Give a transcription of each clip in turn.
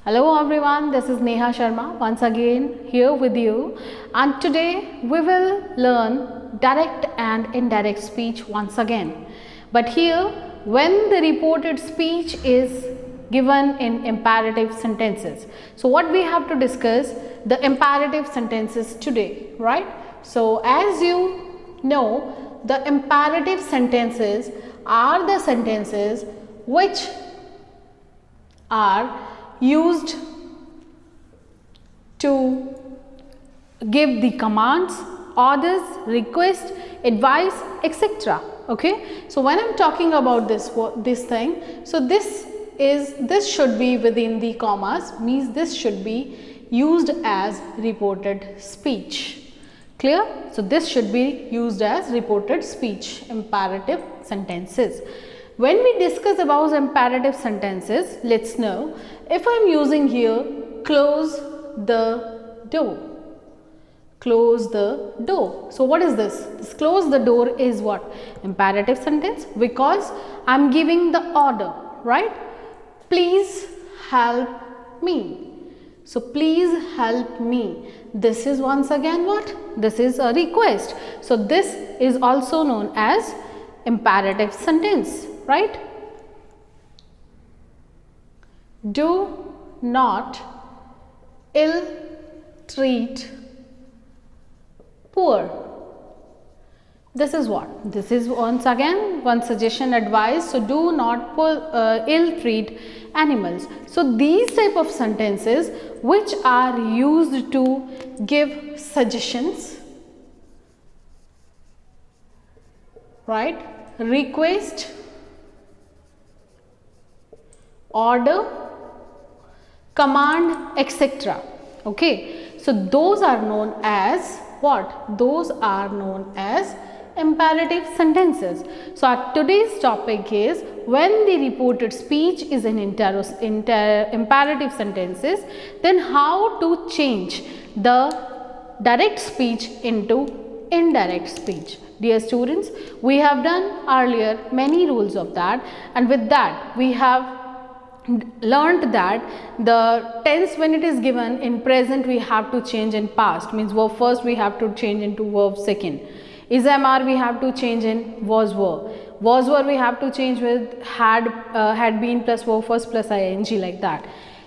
Hello everyone, this is Neha Sharma once again here with you, and today we will learn direct and indirect speech once again. But here when the reported speech is given in imperative sentences. So what we have to discuss the imperative sentences today, right? So as you know, the imperative sentences are the sentences which are used to give the commands, orders, request, advice, etc. Okay, so when I'm talking about this thing, so this should be within the commas, means this should be used as reported speech. Clear? So this should be used as reported speech, imperative sentences. When we discuss about imperative sentences, let's know, if I am using here close the door, close the door. So what is this? This close the door is what? Imperative sentence, because I am giving the order, right? Please help me. So please help me. This is once again what? This is a request. So this is also known as imperative sentence, right? Do not ill treat poor. This is what? This is once again one suggestion, advice. So do not ill treat animals. So these type of sentences which are used to give suggestions, right? Request, order, command, etc. Okay, so those are known as what? Those are known as imperative sentences. So our today's topic is when the reported speech is in imperative sentences, then how to change the direct speech into indirect speech. Dear students, we have done earlier many rules of that, and with that we have learned that the tense when it is given in present we have to change in past, means verb first we have to change into verb second. Is am we have to change in was were. Was were we have to change with had been plus verb first plus ing, like that.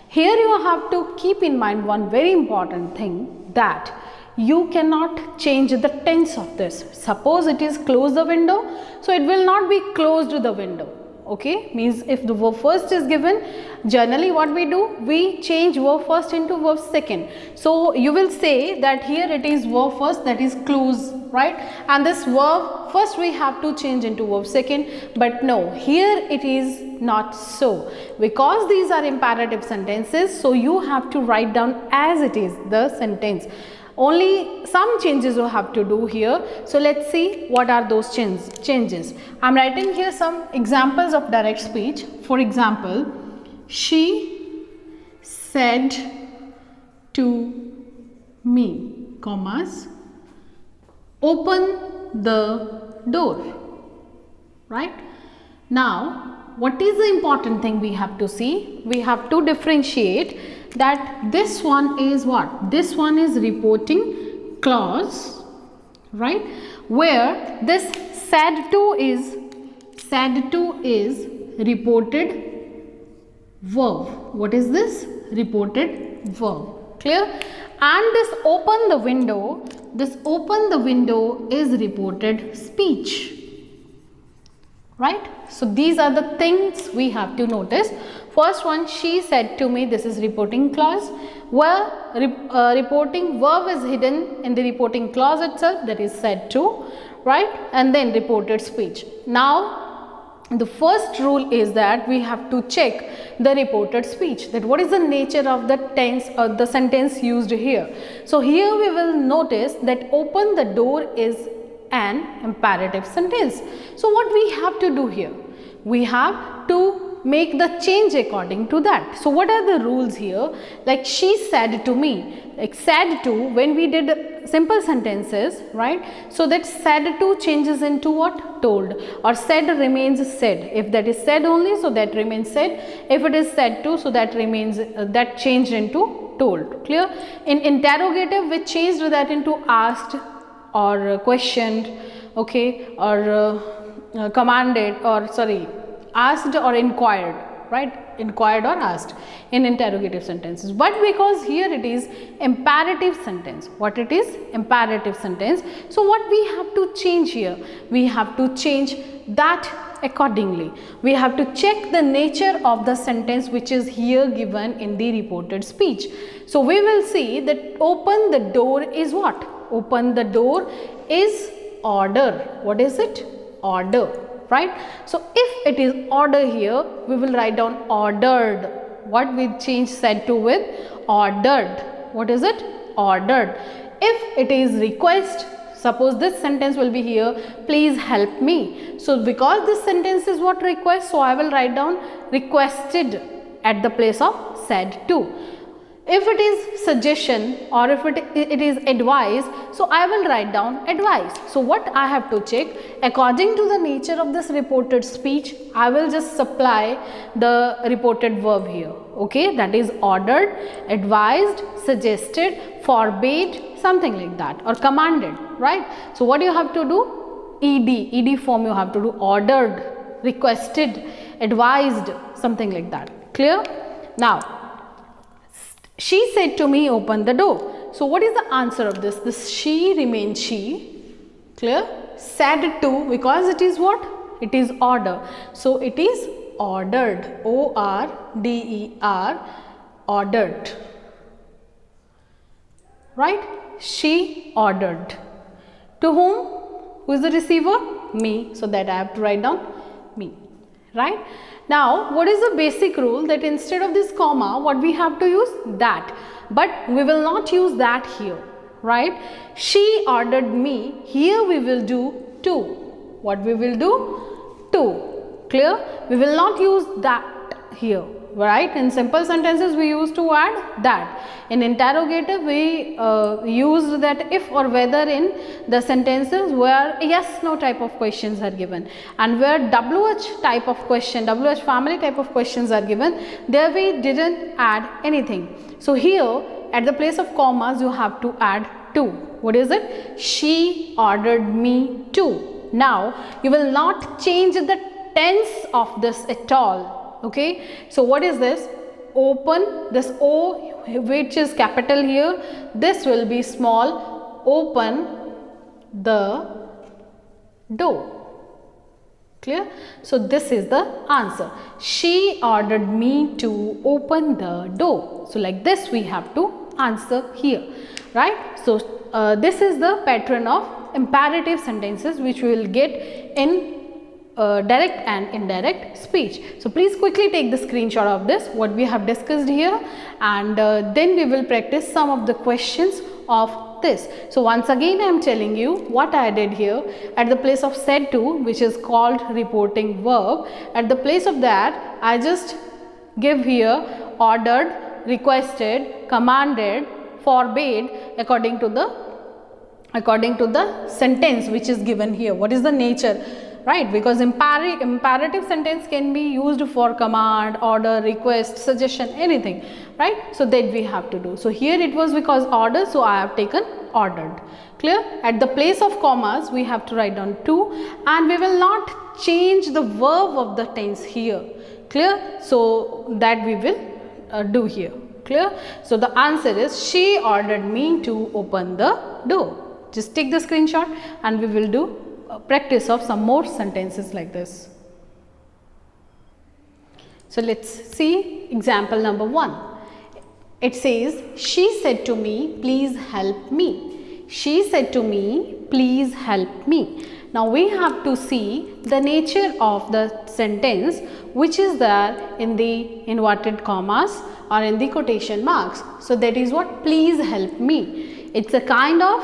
Here you have to keep in mind one very important thing, that you cannot change the tense of this. Suppose it is close the window, so it will not be closed the window. Okay, means if the verb first is given, generally what we do, we change verb first into verb second. So you will say that here it is verb first, that is close, right? And this verb first we have to change into verb second, but no, here it is not so, because these are imperative sentences. So you have to write down as it is the sentence. Only some changes you have to do here. So let's see what are those changes. I am writing here some examples of direct speech. For example, she said to me, commas, open the door, right? Now what is the important thing we have to see? We have to differentiate that this one is what? This one is reporting clause, right? Where this said to is reported verb. What is this? Reported verb. Clear? And this open the window is reported speech, right? So these are the things we have to notice. First one, she said to me, this is reporting clause, where reporting verb is hidden in the reporting clause itself, that is said to, right? And then reported speech. Now the first rule is that we have to check the reported speech, that what is the nature of the tense or the sentence used here. So here we will notice that open the door is an imperative sentence. So what we have to do here? We have to make the change according to that. So what are the rules here? Like she said to me, like said to, when we did simple sentences, right? So that said to changes into what? Told. Or said remains said. If that is said only, so that remains said. If it is said to, so that remains, that changed into told. Clear? In interrogative, we changed that into asked or questioned, okay, or commanded, or sorry, asked or inquired, right? Inquired or asked in interrogative sentences. But because here it is imperative sentence. What it is? Imperative sentence. So what we have to change here? We have to change that accordingly. We have to check the nature of the sentence which is here given in the reported speech. So we will see that open the door is what? Open the door is order. What is it? Order. Right? So if it is order here, we will write down ordered. What we change said to with? Ordered. What is it? Ordered. If it is request, suppose this sentence will be here, please help me. So because this sentence is what? Request, so I will write down requested at the place of said to. If it is suggestion or if it is advice, so I will write down advice. So what I have to check? According to the nature of this reported speech, I will just supply the reported verb here. Okay, that is ordered, advised, suggested, forbade, something like that, or commanded, right? So what you have to do? ED form you have to do. Ordered, requested, advised, something like that. Clear? Now, she said to me, open the door. So what is the answer of this? This she remains she. Clear? Said to, because it is what? It is order. So it is ordered. O-R-D-E-R. Ordered. Right? She ordered. To whom? Who is the receiver? Me. So that I have to write down me. Right? Now, what is the basic rule? That instead of this comma, what we have to use? That. But we will not use that here, right? She ordered me. Here we will do to. What we will do? To. Clear? We will not use that here, right? In simple sentences, we used to add that. In interrogative, we used that if or whether in the sentences where yes, no type of questions are given, and where WH type of question, WH family type of questions are given, there we didn't add anything. So here, at the place of commas, you have to add to. What is it? She ordered me to. Now, you will not change the tense of this at all. Okay. So, what is this? Open, this O which is capital here, this will be small. Open the door. Clear? So, this is the answer. She ordered me to open the door. So, like this we have to answer here, right? So, this is the pattern of imperative sentences which we will get in direct and indirect speech. So, please quickly take the screenshot of this, what we have discussed here, and then we will practice some of the questions of this. So, once again I am telling you what I did here. At the place of said to, which is called reporting verb, at the place of that I just give here ordered, requested, commanded, forbade according to the sentence which is given here. What is the nature? Right, because imperative sentence can be used for command, order, request, suggestion, anything, right? So that we have to do. So here it was because order, so I have taken ordered. Clear? At the place of commas, we have to write down to, and we will not change the verb of the tense here. Clear? So that we will do here. Clear? So the answer is she ordered me to open the door. Just take the screenshot and we will do practice of some more sentences like this. So, let us see example number 1. It says, she said to me, please help me. She said to me, please help me. Now, we have to see the nature of the sentence which is there in the inverted commas or in the quotation marks. So, that is what please help me. It's a kind of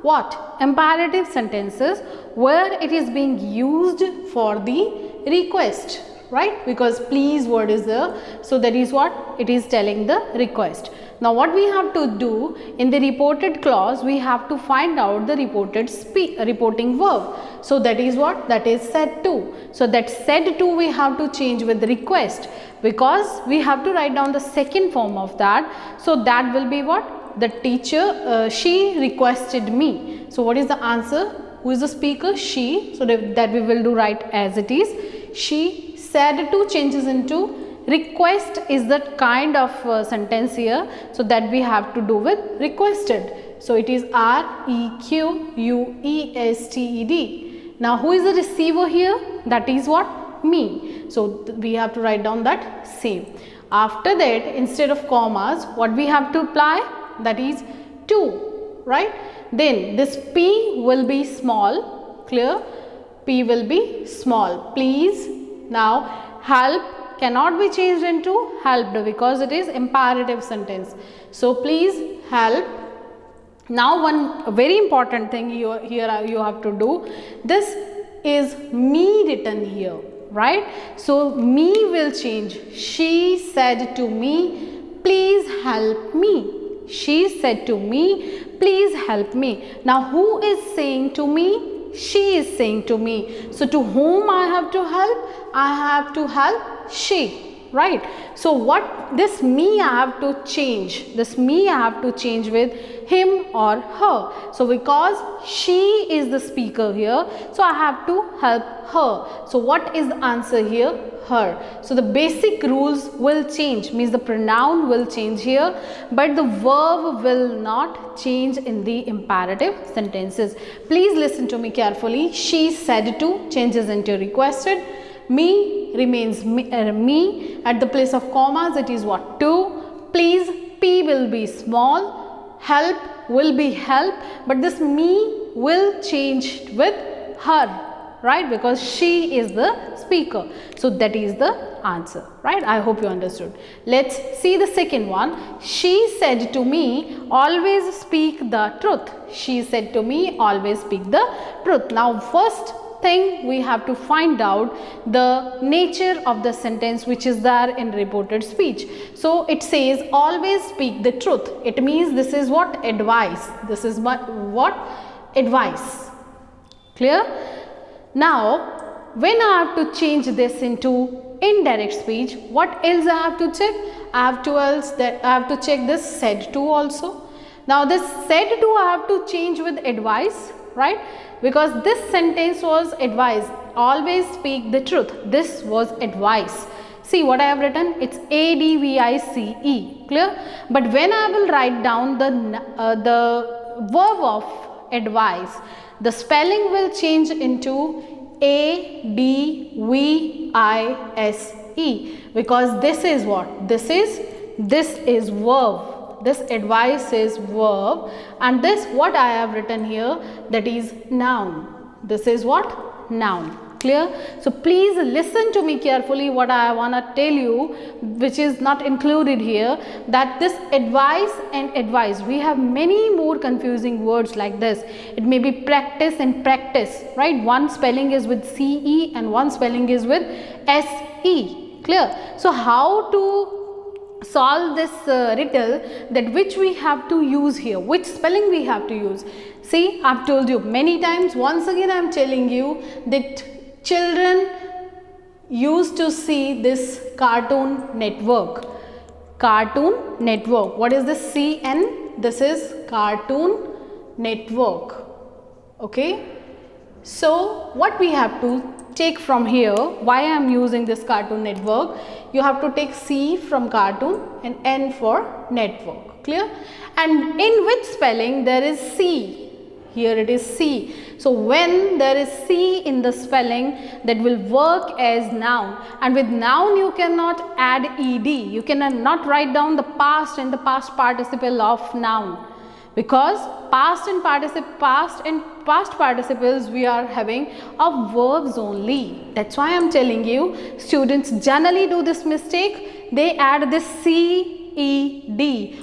what? Imperative sentences where it is being used for the request, right? Because please word is there. So that is what it is telling the request. Now what we have to do in the reported clause, we have to find out the reporting verb. So that is what? That is said to. So that said to we have to change with request, because we have to write down the second form of that. So that will be what? The teacher, she requested me. So what is the answer? Who is the speaker? She. So that we will do right as it is. She said to changes into request is that kind of sentence here. So that we have to do with requested. So it is REQUESTED. Now who is the receiver here? That is what? Me. So we have to write down that same. After that, instead of commas, what we have to apply? That is to, right? Then this P will be small, clear? P will be small. Please. Now help cannot be changed into helped because it is imperative sentence. So please help. Now one very important thing here you have to do. This is me written here, right? So me will change. She said to me, please help me. She said to me, please help me. Now who is saying to me? She is saying to me. So to whom I have to help? I have to help she, right? So what this me I have to change. This me I have to change with him or her. So because she is the speaker here, so I have to help her. So what is the answer here? Her. So the basic rules will change, means the pronoun will change here, but the verb will not change in the imperative sentences. Please listen to me carefully. She said to changes into requested. Me remains me. At the place of commas, it is what? To. Please, P will be small. Help will be help, but this me will change with her, right? Because she is the speaker. So that is the answer, right? I hope you understood. Let's see the second one. She said to me, always speak the truth. She said to me, always speak the truth. Now first thing we have to find out the nature of the sentence which is there in reported speech. So it says always speak the truth. It means this is what? Advice. This is what? Advice. Clear? Now when I have to change this into indirect speech, what else I have to check? I have to check this said to also. Now this said to I have to change with advice, right? Because this sentence was advice. Always speak the truth. This was advice. See what I have written? It's ADVICE. Clear? But when I will write down the verb of advice, the spelling will change into ADVISE, because this is what? This is verb. This advice is verb, and this what I have written here, that is noun. This is what? Noun. Clear? So please listen to me carefully what I want to tell you, which is not included here, that this advice and advice, we have many more confusing words like this. It may be practice and practice, right? One spelling is with CE and one spelling is with SE. Clear? So how to solve this riddle, that which we have to use here, which spelling we have to use? See, I have told you many times. Once again I am telling you that children used to see this Cartoon Network. Cartoon Network. What is this CN? This is Cartoon Network. Okay. So what we have to take from here, why I am using this Cartoon Network, you have to take C from cartoon and N for network. Clear? And in which spelling there is C? Here it is C. So when there is C in the spelling, that will work as noun, and with noun you cannot add ed. You cannot write down the past and the past participle of noun, because past and past participles we are having of verbs only. That's why I am telling you, students generally do this mistake. They add this CED,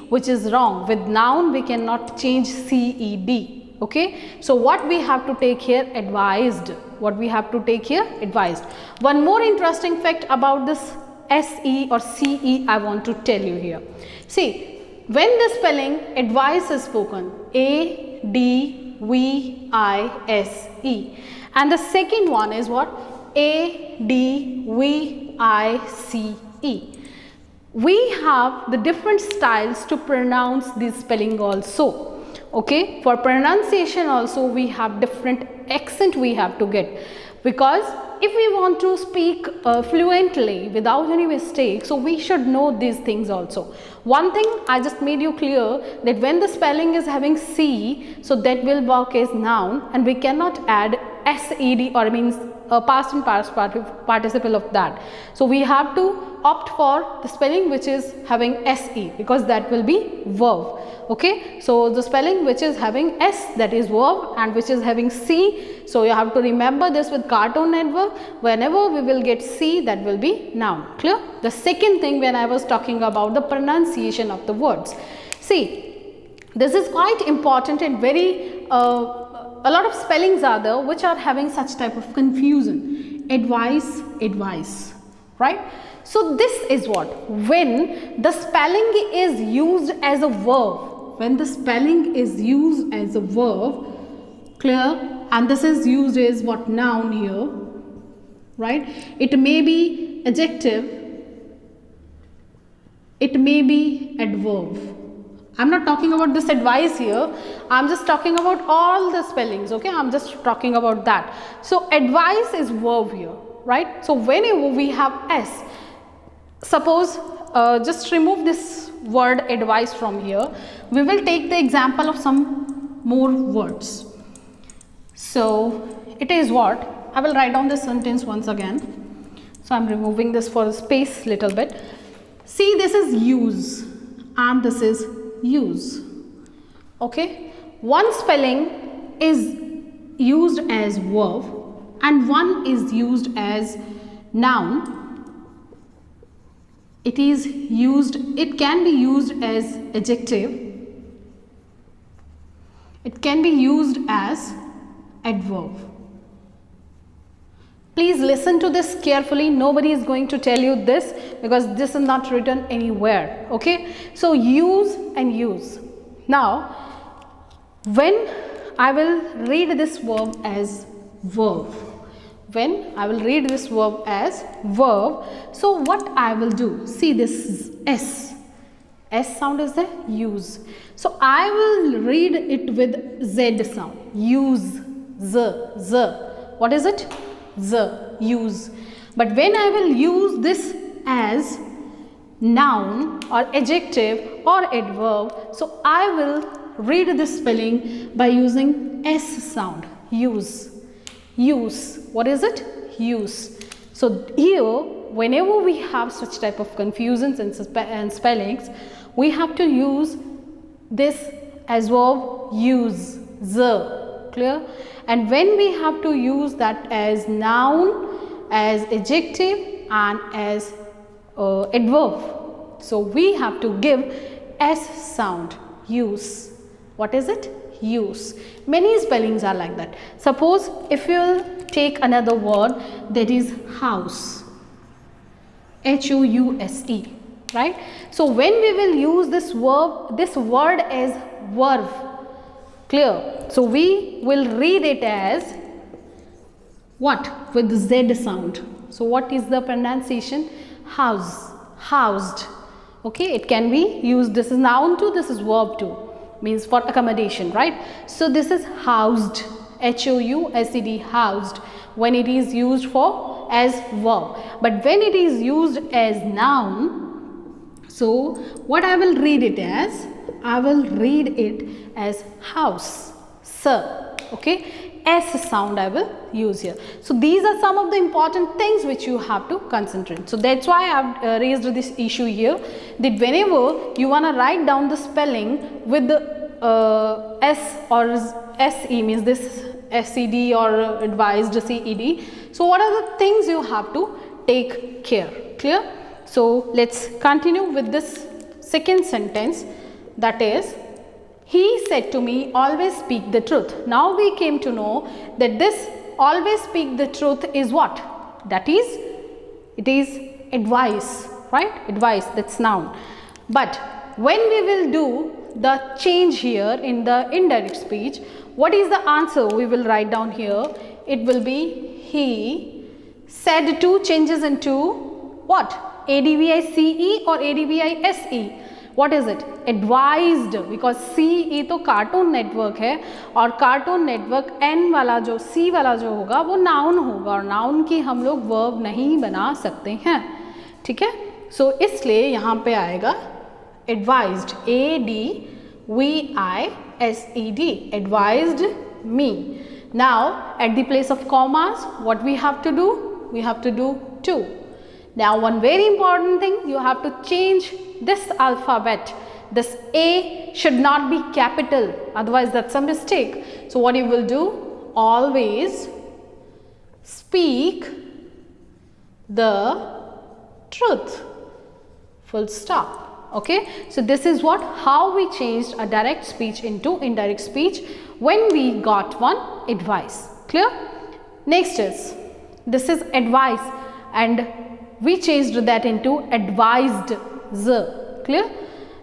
which is wrong. With noun we cannot change CED. Okay, so what we have to take here? Advised. What we have to take here? Advised. One more interesting fact about this SE or CE I want to tell you here. See, when the spelling advice is spoken, ADVISE, and the second one is what? ADVICE. We have the different styles to pronounce this spelling also. Okay, for pronunciation also we have different accent we have to get, because if we want to speak fluently without any mistake, so we should know these things also. One thing I just made you clear, that when the spelling is having C, so that will work as noun, and we cannot add SED or means past and past participle of that. So we have to opt for the spelling which is having SE, because that will be verb. Okay, so the spelling which is having S, that is verb, and which is having C, so you have to remember this with Cartoon Network. Whenever we will get C, that will be noun. Clear? The second thing, when I was talking about the pronunciation of the words, see, this is quite important and very a lot of spellings are there which are having such type of confusion. Advice, advice, right? So this is what? When the spelling is used as a verb. When the spelling is used as a verb, clear? And this is used as what? Noun here, right? It may be adjective, it may be adverb. I'm not talking about this advice here, I'm just talking about all the spellings, okay? I'm just talking about that. So advice is verb here, right? So whenever we have S, suppose just remove this word advice from here, we will take the example of some more words. So it is what? I will write down this sentence once again. So I'm removing this for space little bit. See, this is use and this is use. Okay, one spelling is used as verb and one is used as noun. It is used, it can be used as adjective, it can be used as adverb. Please listen to this carefully, nobody is going to tell you this because this is not written anywhere. Okay, so use and use. Now when I will read this verb as verb, when I will read this verb as verb, so what I will do, see this is S, S sound is the use, so I will read it with Z sound, use, z, what is it? Z, use. But when I will use this as noun or adjective or adverb, so I will read this spelling by using S sound, use, use. What is it? Use. So here, whenever we have such type of confusions and spellings, we have to use this as verb, use, z. Clear? And when we have to use that as noun, as adjective and as adverb, so we have to give S sound, use. What is it? Use. Many spellings are like that. Suppose if you will take another word, that is house, H-O-U-S-E, right? So when we will use this verb, this word as verb, clear? So we will read it as what? With Z sound. So what is the pronunciation? House, housed. Okay, it can be used, this is noun too, this is verb too, means for accommodation, right? So this is housed, H-O-U-S-E-D, housed, when it is used for as verb. But when it is used as noun, so what I will read it as? I will read it as house, sir, okay? S sound I will use here. So these are some of the important things which you have to concentrate. So that's why I have raised this issue here, that whenever you want to write down the spelling with the S or SE, means this SED or advised CED. So what are the things you have to take care? Clear? So let's continue with this second sentence, that is, He said to me, always speak the truth. Now we came to know that this always speak the truth is what? That is, it is advice, right? Advice, that's noun. But when we will do the change here in the indirect speech, what is the answer we will write down here? It will be he said to changes into what? ADVICE or ADVISE? What is it? Advised, because CE तो cartoon network है और cartoon network N वाला जो C वाला जो होगा वो noun होगा और नाउन की हम लोग वर्ब नहीं बना सकते हैं, ठीक है. सो इसलिए यहाँ पे आएगा advised, ADVISED, advised me. Now at the place of commas, what we have to do? We have to do to. Now one very important thing, you have to change this alphabet. This A should not be capital, otherwise that's a mistake. So what you will do? Always speak the truth. Full stop. Okay, so this is what, how we changed a direct speech into indirect speech when we got one advice. Clear? Next is, this is advice and we changed that into advised. Clear?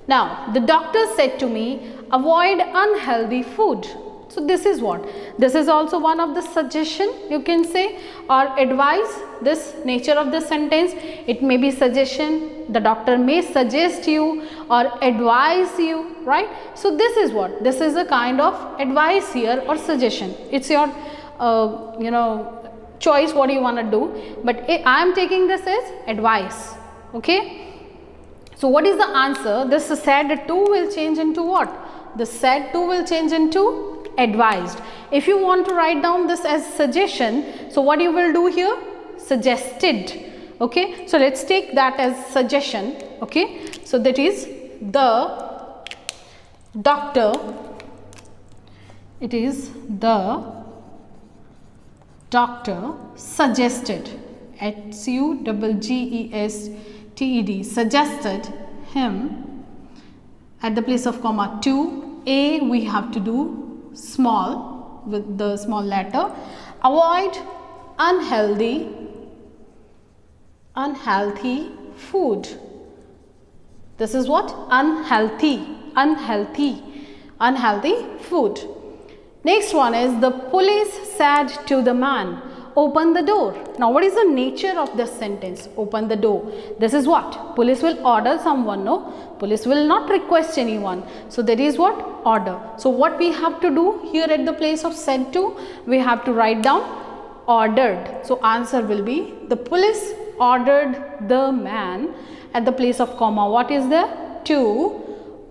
Now the doctor said to me, avoid unhealthy food. So this is what? This is also one of the suggestion, you can say, or advice. This nature of the sentence, it may be suggestion, the doctor may suggest you or advise you, right? So this is what? This is a kind of advice here or suggestion. It's your choice what you want to do, but I am taking this as advice. Okay, so what is the answer? This said to will change into what? The said to will change into advised. If you want to write down this as suggestion, so what you will do here? Suggested. Okay, so let's take that as suggestion. Okay, so that is the doctor, it is the doctor suggested, SUGGESTED, suggested him, at the place of comma to, A we have to do small with the small letter, avoid unhealthy food. This is what? Unhealthy food. Next one is, the police said to the man, open the door. Now what is the nature of this sentence? Open the door. This is what? Police will order someone, no? Police will not request anyone. So that is what? Order. So what we have to do here at the place of said to? We have to write down ordered. So answer will be, the police ordered the man, at the place of comma, what is there? To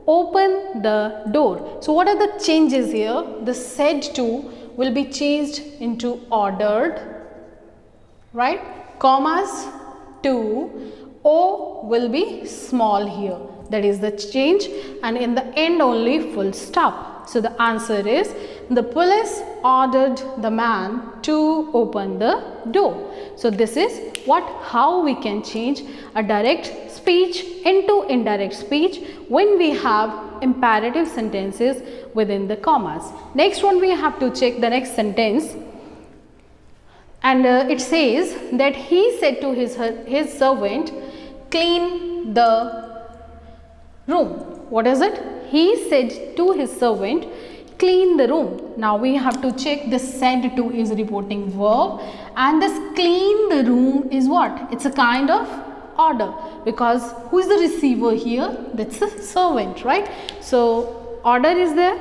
open the door. So what are the changes here? The said to will be changed into ordered, right? Commas to, O will be small here, that is the change, and in the end only full stop. So the answer is, the police ordered the man to open the door. So this is what, how we can change a direct speech into indirect speech when we have imperative sentences within the commas. Next one, we have to check the next sentence, and it says that he said to his servant, clean the room. What is it? He said to his servant, clean the room. Now we have to check, this said to is reporting verb and this clean the room is what? It's a kind of order, because who is the receiver here? That's the servant, right? So order is there.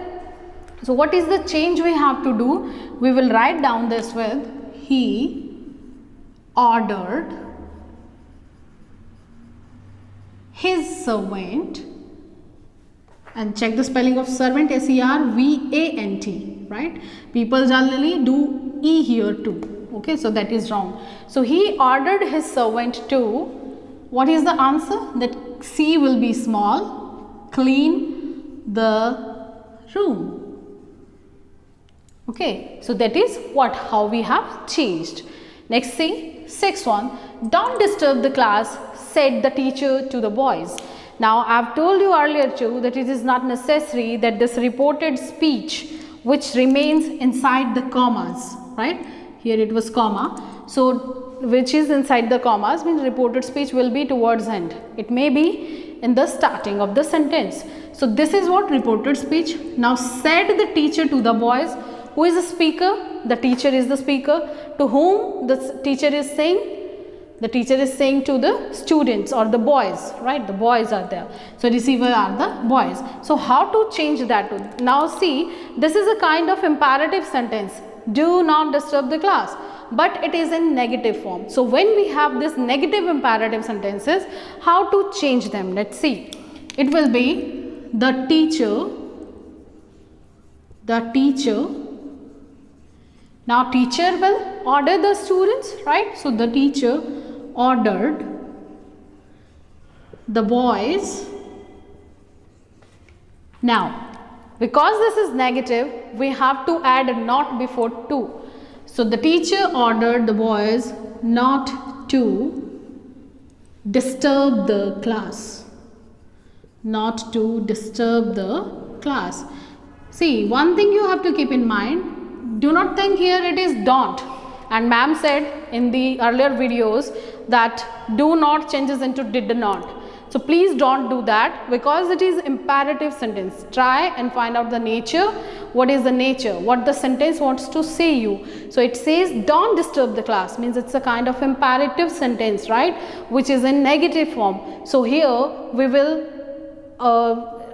So what is the change we have to do? We will write down this with, he ordered his servant, and check the spelling of servant, S-E-R-V-A-N-T, right? People generally do E here too. Okay, so that is wrong. So he ordered his servant to, what is the answer? That C will be small, clean the room. Okay, so that is what, how we have changed. Next thing, sixth one, don't disturb the class, said the teacher to the boys. Now I have told you earlier too that it is not necessary that this reported speech which remains inside the commas, right? Here it was comma. So which is inside the commas means reported speech will be towards end. It may be in the starting of the sentence. So this is what reported speech. Now said the teacher to the boys. Who is the speaker? The teacher is the speaker. To whom the teacher is saying? The teacher is saying to the students or the boys, right? The boys are there. So receiver are the boys. So how to change that? Now see, this is a kind of imperative sentence. Do not disturb the class. But it is in negative form. So when we have this negative imperative sentences, how to change them? Let's see. It will be the teacher. Now teacher will order the students, right? So the teacher ordered the boys. Now because this is negative, we have to add not before to. So the teacher ordered the boys not to disturb the class. Not to disturb the class. See, one thing you have to keep in mind, do not think here it is don't. And ma'am said in the earlier videos that do not changes into did not. So please don't do that because it is imperative sentence. Try and find out the nature. What is the nature? What the sentence wants to say you. So it says don't disturb the class, means it's a kind of imperative sentence, right? Which is in negative form. So here we will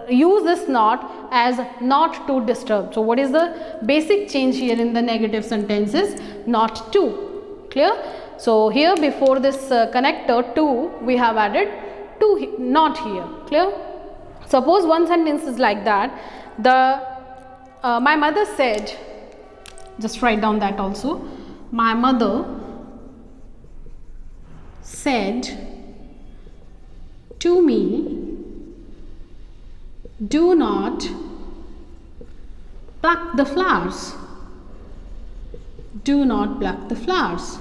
use this not as not to disturb. So what is the basic change here in the negative sentences? Not to. Clear? So here before this connector to, we have added to, not here. Clear? Suppose one sentence is like that. My mother said, just write down that also. My mother said to me, do not pluck the flowers. Do not pluck the flowers.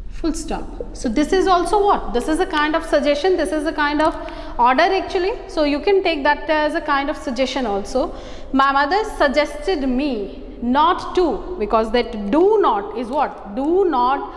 Full stop. So this is also what? This is a kind of suggestion. This is a kind of order actually. So you can take that as a kind of suggestion also. My mother suggested me not to, because that do not is what? Do not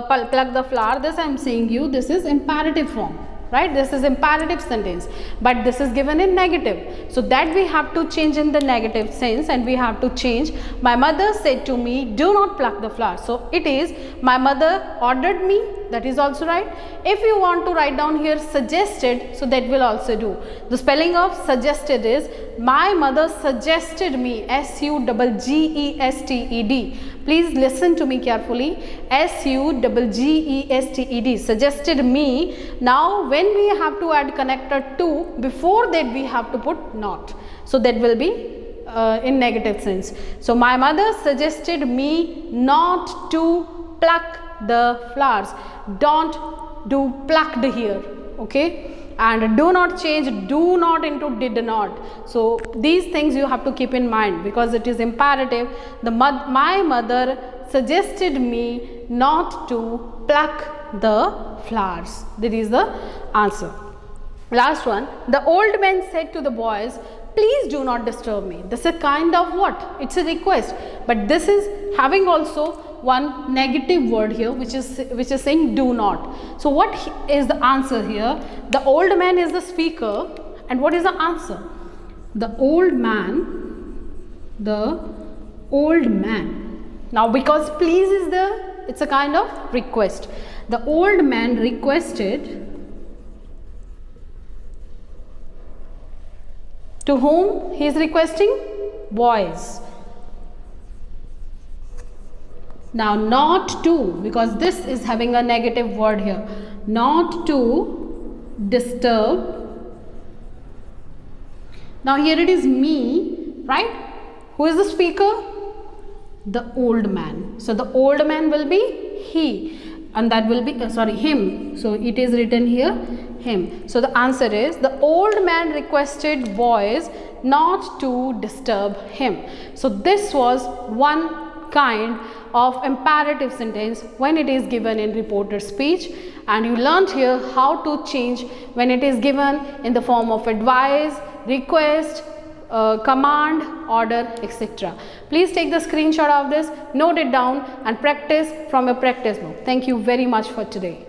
pluck the flower. This I am saying you, this is imperative form. Right, this is imperative sentence, but this is given in negative. So that we have to change in the negative sense, and we have to change. My mother said to me, do not pluck the flower. So it is my mother ordered me. That is also right. If you want to write down here suggested, so that will also do. The spelling of suggested is my mother suggested me. SUGGESTED. Please listen to me carefully. SUGGESTED. Suggested me. Now when we have to add connector to, before that we have to put not. So that will be in negative sense. So my mother suggested me not to pluck the flowers. Don't do plucked here. Okay. And do not change do not into did not. So these things you have to keep in mind because it is imperative. My mother suggested me not to pluck the flowers. That is the answer. Last one. The old man said to the boys, please do not disturb me. This is a kind of what? It's a request. But this is having also one negative word here which is saying do not. So what is the answer here? The old man is the speaker, and what is the answer? The old man. Now because please is there, it's a kind of request. The old man requested. To whom he is requesting? Boys. Now not to, because this is having a negative word here. Not to disturb. Now here it is me, right? Who is the speaker? The old man. So the old man will be he, and that will be him. So it is written here him. So the answer is the old man requested boys not to disturb him. So this was one kind of imperative sentence when it is given in reported speech, and you learned here how to change when it is given in the form of advice, request, command, order, etc. Please take the screenshot of this, note it down and practice from your practice book. Thank you very much for today.